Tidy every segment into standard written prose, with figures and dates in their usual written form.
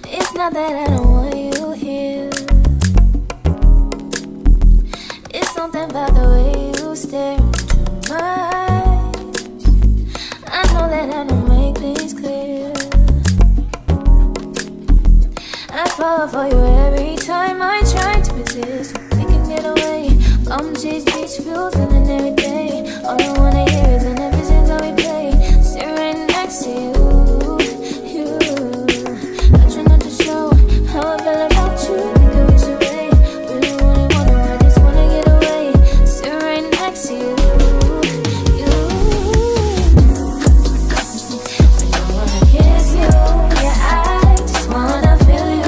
It's not that I don't want you here. It's something about the way you stare into my eyes. I know that I don't make things clear. I fall for you every time I try to resist. We can get away. Chase beach views and every day. All I wanna hear is an episode that we play. Sit right next to you. I try not to show how I feel about you. Think I wish away. Really wanna, I just wanna get away. Sit right next to you. I don't wanna kiss you. Yeah, I just wanna feel you.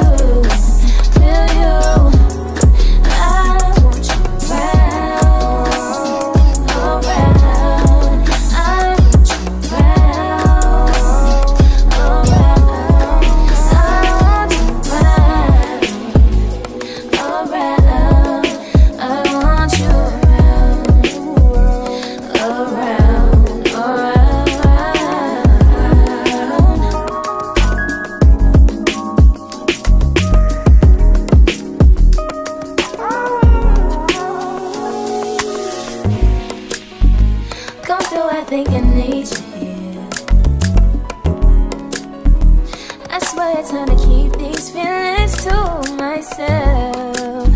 I think I need you here. I swear it's time to keep these feelings to myself.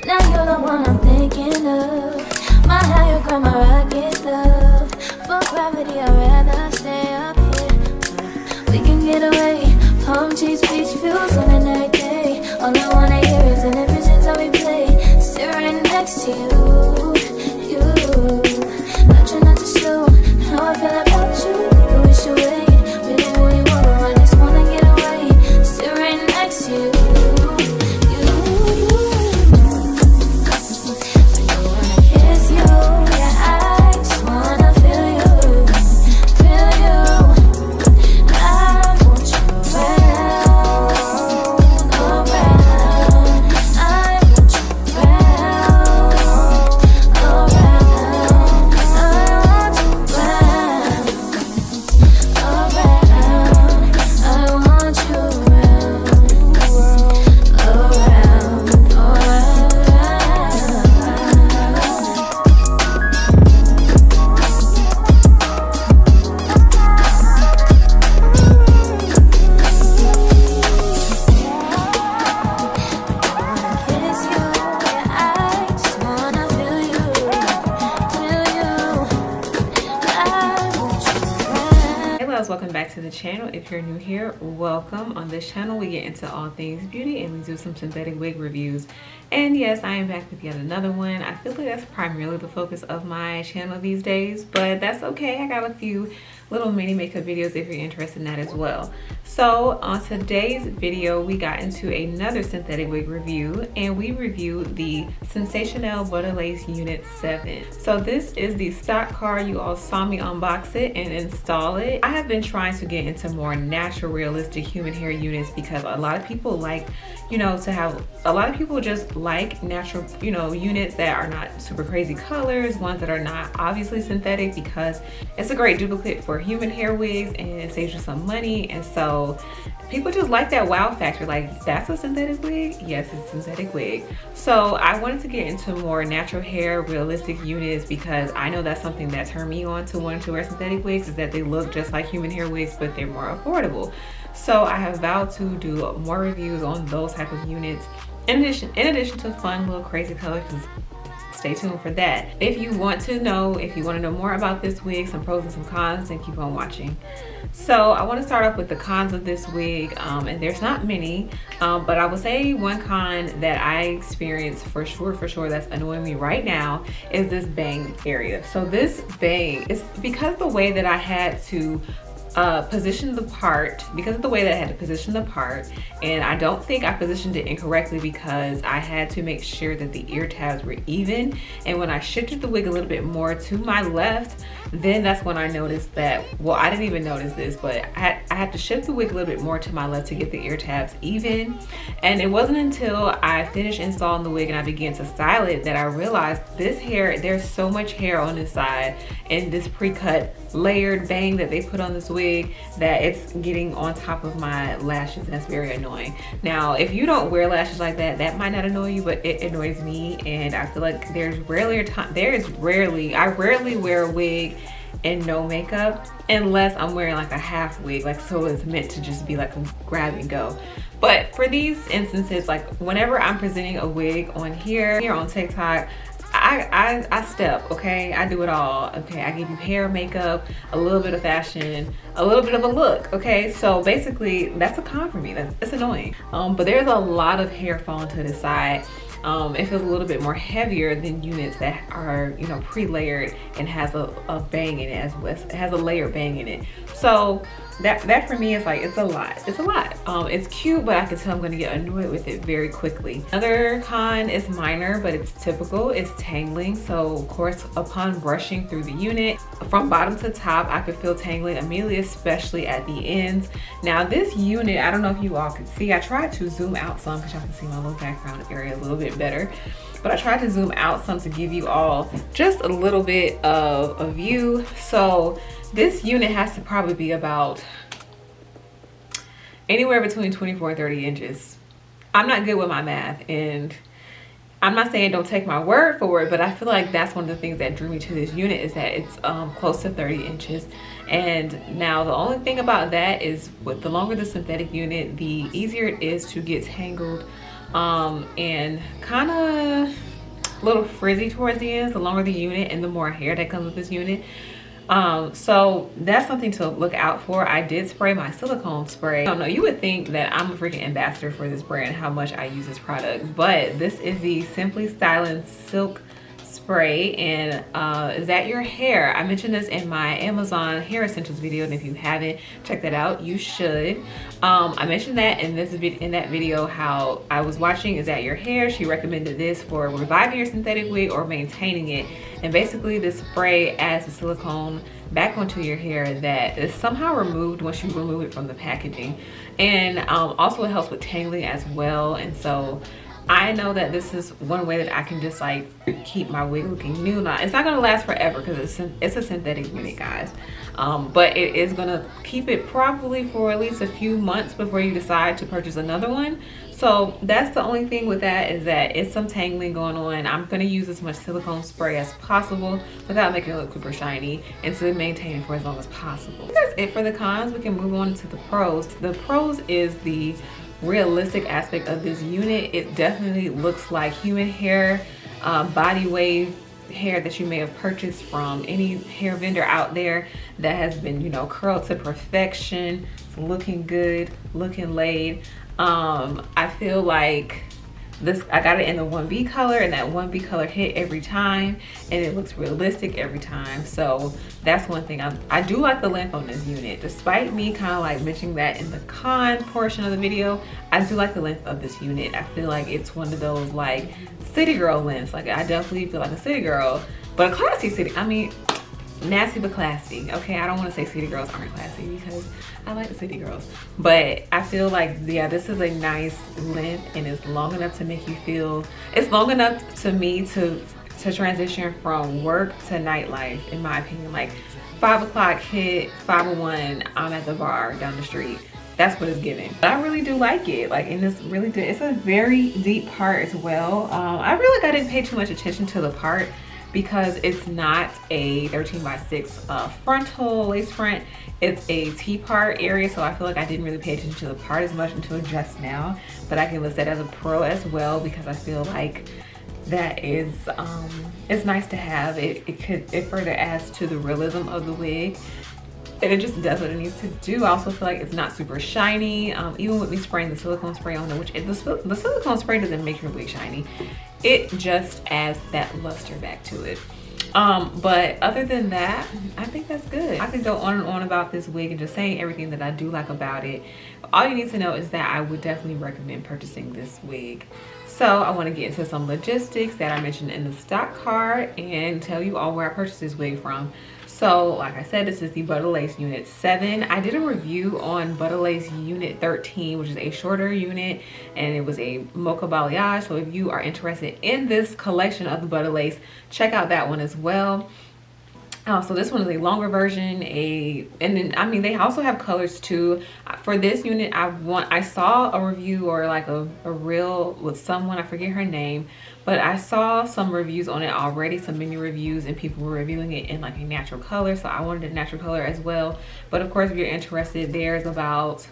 Now you're the one I'm thinking of. My higher ground, my rocket love. For gravity, I'd rather stay up here. We can get away. Palm trees, beach views on a night day. All I wanna hear is an visions that we play. Sit right next to you. I try not to show how I feel about you. Think I wish away. Really wanna, I just wanna get away. Sit right next to you. I don't wanna kiss you. Yeah, I just wanna feel you. I want you around. I want you Welcome back to the channel. If you're new here, welcome. On this channel we get into all things beauty and we do some synthetic wig reviews. And yes, I am back with yet another one. I feel like that's primarily the focus of my channel these days, but that's okay. I got a few little mini makeup videos if you're interested in that as well. So on today's video we got into another synthetic wig review, and we reviewed the Sensationnel Butta Lace Unit 7. So this is the stock card. You all saw me unbox it and install it. I have been trying to get into more natural, realistic human hair units because a lot of people like, you know, to have, a lot of people just like natural, you know, units that are not super crazy colors, ones that are not obviously synthetic, because it's a great duplicate for human hair wigs and it saves you some money. And so people just like that wow factor, like, that's a synthetic wig? Yes, it's a synthetic wig. So I wanted to get into more natural hair, realistic units, because I know that's something that turned me on to wanting to wear synthetic wigs, is that they look just like human hair wigs, but they're more affordable. So I have vowed to do more reviews on those type of units, in addition to fun little crazy colors. Stay tuned for that. If you want to know more about this wig, some pros and some cons, then keep on watching. So I want to start off with the cons of this wig, and there's not many, but I will say one con that I experienced for sure that's annoying me right now is this bang area. So this bang is because the way that I had to positioned the part because of the way that I had to position the part, and I don't think I positioned it incorrectly because I had to make sure that the ear tabs were even. And when I shifted the wig a little bit more to my left, then that's when I noticed that, well, I didn't even notice this, but I had to shift the wig a little bit more to my left to get the ear tabs even. And it wasn't until I finished installing the wig and I began to style it that I realized this hair, there's so much hair on this side and this pre-cut layered bang that they put on this wig that it's getting on top of my lashes, and that's very annoying. Now, if you don't wear lashes like that, that might not annoy you, but it annoys me. And I feel like I rarely wear a wig and no makeup unless I'm wearing like a half wig, like so it's meant to just be like a grab and go. But for these instances, like whenever I'm presenting a wig on here on TikTok, I step, okay? I do it all, okay? I give you hair, makeup, a little bit of fashion, a little bit of a look, okay? So basically, that's a con for me. It's annoying. But there's a lot of hair falling to the side. It feels a little bit more heavier than units that are, you know, pre-layered and has a bang in it as well. It has a layer bang in it. So that for me is like, it's a lot. It's cute, but I can tell I'm gonna get annoyed with it very quickly. Another con is minor, but it's typical, is tangling. So of course, upon brushing through the unit, from bottom to top, I could feel tangling immediately, especially at the ends. Now this unit, I don't know if you all can see, I tried to zoom out some because y'all can see my little background area a little bit better. But I tried to zoom out some to give you all just a little bit of a view. So this unit has to probably be about anywhere between 24 and 30 inches. I'm not good with my math, and I'm not saying don't take my word for it, but I feel like that's one of the things that drew me to this unit is that it's close to 30 inches. And now the only thing about that is with the longer the synthetic unit, the easier it is to get tangled and kind of a little frizzy towards the ends, the longer the unit and the more hair that comes with this unit. So that's something to look out for. I did spray my silicone spray. I don't know, you would think that I'm a freaking ambassador for this brand, how much I use this product, but this is the Simply Styling Silk Spray, and is that your hair? I mentioned this in my Amazon hair essentials video, and if you haven't checked that out, you should. I mentioned that in that video how I was watching Is That Your Hair. She recommended this for reviving your synthetic wig or maintaining it, and basically this spray adds the silicone back onto your hair that is somehow removed once you remove it from the packaging, and also it helps with tangling as well. And so I know that this is one way that I can just like keep my wig looking new. Now, it's not gonna last forever because it's a synthetic unit, guys. But it is gonna keep it probably for at least a few months before you decide to purchase another one. So that's the only thing with that, is that it's some tangling going on. I'm gonna use as much silicone spray as possible without making it look super shiny and to maintain it for as long as possible. That's it for the cons. We can move on to the pros. The pros is the realistic aspect of this unit. It definitely looks like human hair, body wave hair that you may have purchased from any hair vendor out there that has been, you know, curled to perfection. It's looking good, looking laid. I feel like this, I got it in the 1B color, and that 1B color hit every time, and it looks realistic every time. So that's one thing. I do like the length on this unit, despite me kind of like mentioning that in the con portion of the video. I do like the length of this unit. I feel like it's one of those like city girl lengths. Like I definitely feel like a city girl, but a classy city. I mean, nasty but classy. Okay, I don't want to say city girls aren't classy because I like the city girls, but I feel like, yeah, this is a nice length, and it's long enough to make you feel, it's long enough to me to transition from work to nightlife, in my opinion. Like 5 o'clock hit, 5:01, I'm at the bar down the street. That's what it's giving. But I really do like it. Like, and it's really good. It's a very deep part as well. I feel like I didn't pay too much attention to the part because it's not a 13x6 frontal lace front. It's a T-part area, so I feel like I didn't really pay attention to the part as much until just now. But I can list that as a pro as well, because I feel like that is, it's nice to have. It further adds to the realism of the wig, and it just does what it needs to do. I also feel like it's not super shiny, even with me spraying the silicone spray on it, which the silicone spray doesn't make your wig shiny. It just adds that luster back to it. But other than that, I think that's good. I could go on and on about this wig and just saying everything that I do like about it. All you need to know is that I would definitely recommend purchasing this wig. So I want to get into some logistics that I mentioned in the stock card and tell you all where I purchased this wig from. So like I said, this is the Butta Lace Unit 7. I did a review on Butta Lace Unit 13, which is a shorter unit, and it was a mocha balayage. So if you are interested in this collection of the Butta Lace, check out that one as well. So this one is a longer version, and then I mean they also have colors too. For this unit, I saw a review or like a reel with someone, I forget her name, but I saw some reviews on it already, some mini reviews, and people were reviewing it in like a natural color, so I wanted a natural color as well. But of course, if you're interested, there's about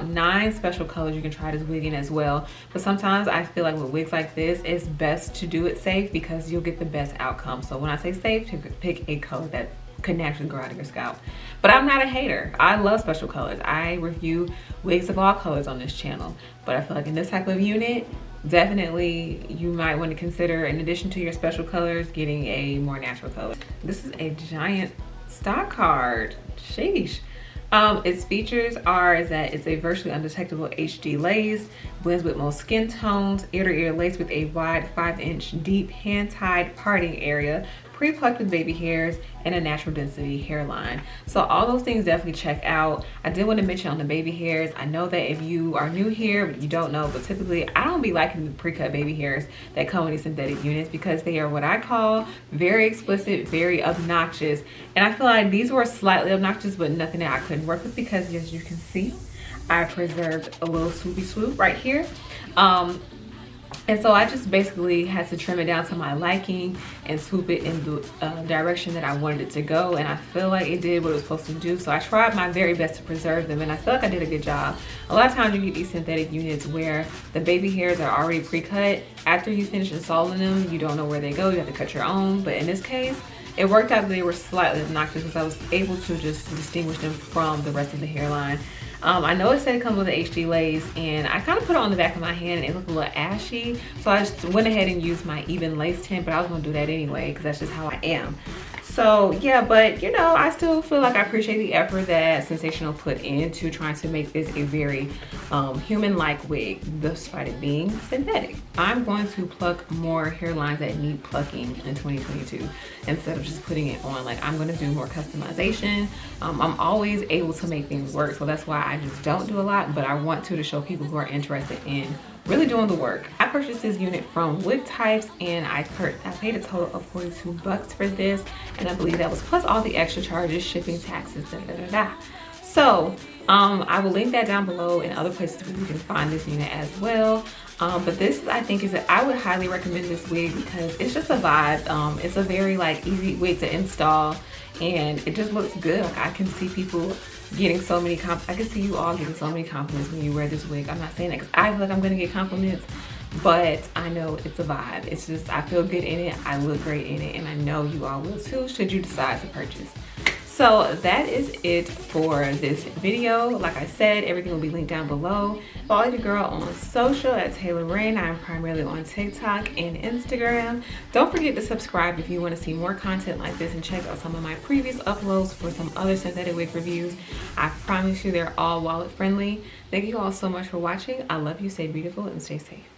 9 special colors you can try this wig in as well. But sometimes I feel like with wigs like this, it's best to do it safe because you'll get the best outcome. So when I say safe, pick a color that could naturally grow out of your scalp. But I'm not a hater. I love special colors. I review wigs of all colors on this channel. But I feel like in this type of unit, definitely you might want to consider, in addition to your special colors, getting a more natural color. This is a giant stock card. Sheesh. Its features are that it's a virtually undetectable HD lace, blends with most skin tones, ear-to-ear lace with a wide 5-inch deep hand-tied parting area, pre-plucked with baby hairs, and a natural density hairline. So all those things definitely check out. I did want to mention on the baby hairs, I know that if you are new here, but you don't know, but typically I don't be liking the pre-cut baby hairs that come with these synthetic units because they are what I call very explicit, very obnoxious. And I feel like these were slightly obnoxious, but nothing that I couldn't work with because as you can see, I preserved a little swoopy swoop right here. And so I just basically had to trim it down to my liking and swoop it in the direction that I wanted it to go. And I feel like it did what it was supposed to do. So I tried my very best to preserve them, and I feel like I did a good job. A lot of times you get these synthetic units where the baby hairs are already pre-cut. After you finish installing them, you don't know where they go. You have to cut your own. But in this case, it worked out that they were slightly obnoxious because I was able to just distinguish them from the rest of the hairline. I know it said it comes with an HD lace, and I kind of put it on the back of my hand and it looked a little ashy, so I just went ahead and used my even lace tint, but I was going to do that anyway because that's just how I am. So yeah, but you know, I still feel like I appreciate the effort that Sensationnel put into trying to make this a very human-like wig, despite it being synthetic. I'm going to pluck more hairlines that need plucking in 2022 instead of just putting it on. Like, I'm going to do more customization. I'm always able to make things work, so that's why I just don't do a lot, but I want to show people who are interested in really doing the work. I purchased this unit from Wig Types, and I paid a total of 42 bucks for this, and I believe that was plus all the extra charges, shipping, taxes, So I will link that down below in other places where you can find this unit as well. But this, I think, I would highly recommend this wig because it's just a vibe. It's a very like easy wig to install, and it just looks good. Like, I can see people getting so many I can see you all getting so many compliments when you wear this wig. I'm not saying that because I feel like I'm gonna get compliments, but I know it's a vibe. It's just, I feel good in it, I look great in it, and I know you all will too should you decide to purchase. So that is it for this video. Like I said, everything will be linked down below. Follow your girl on social at TaylorLoraine. I am primarily on TikTok and Instagram. Don't forget to subscribe if you want to see more content like this, and check out some of my previous uploads for some other synthetic wig reviews. I promise you they're all wallet friendly. Thank you all so much for watching. I love you, stay beautiful, and stay safe.